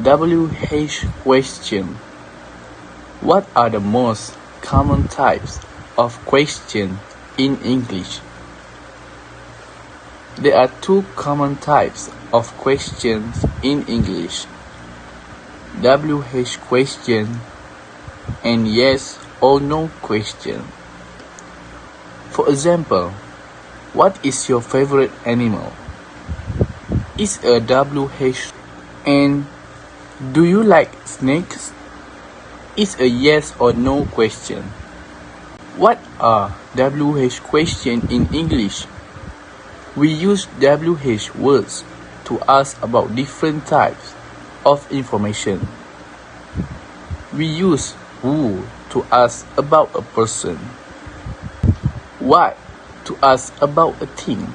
WH question. What are the most common types of question in English? There are two common types of questions in English: WH question and yes or no question. For example, what is your favorite animal? Is a WH. And do you like snakes? Is a yes or no question. What are WH questions in English? We use WH words to ask about different types of information. We use who to ask about a person, what to ask about a thing,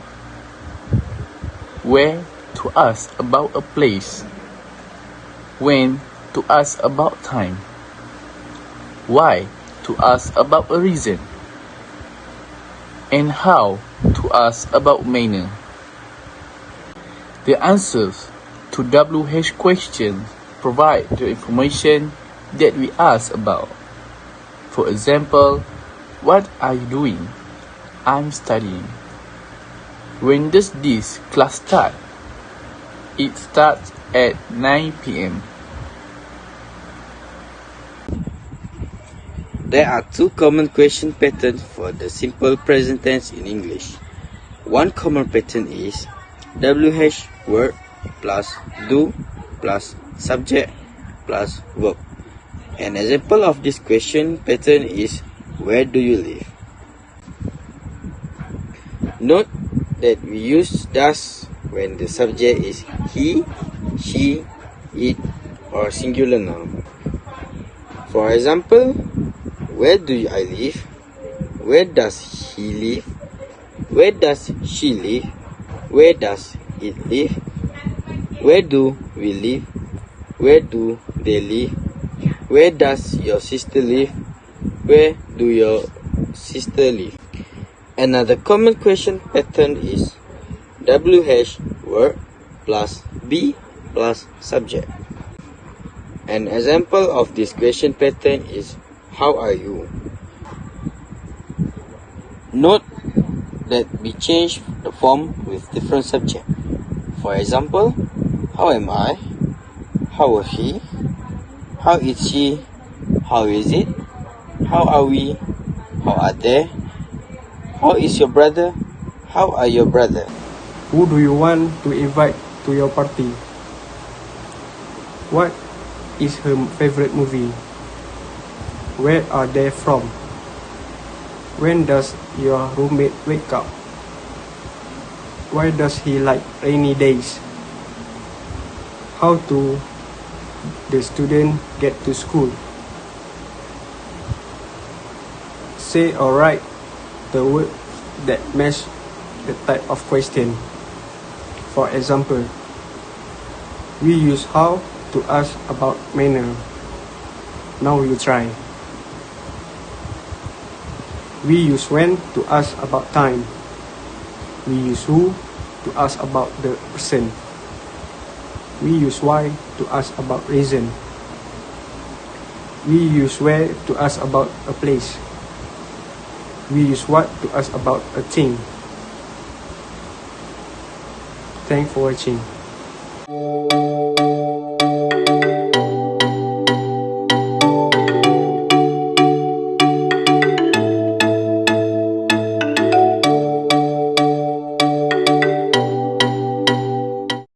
where to ask about a place, when to ask about time, why to ask about a reason, and how to ask about manner. The answers to WH questions provide the information that we ask about. For example, what are you doing? I'm studying. When does this class start? It starts at 9 p.m. There are two common question patterns for the simple present tense in English. One common pattern is WH word plus do plus subject plus verb. An example of this question pattern is where do you live? Note that we use does when the subject is he, she, it, or singular noun. For example, where do I live? Where does he live? Where does she live? Where does it live? Where do we live? Where do they live? Where does your sister live? Where do your sister live? Another common question pattern is WH word plus be plus subject. An example of this question pattern is how are you? Note that we change the form with different subject. For example, how am I? How is he? How is she? How is it? How are we? How are they? How is your brother? How are your brother? Who do you want to invite to your party? What is her favorite movie? Where are they from? When does your roommate wake up? Why does he like rainy days? How do the student get to school? Say or write the word that match the type of question. For example, we use how to ask about manner. Now you try. We use when to ask about time. We use who to ask about the person. We use why to ask about reason. We use where to ask about a place. We use what to ask about a thing. Thanks for watching.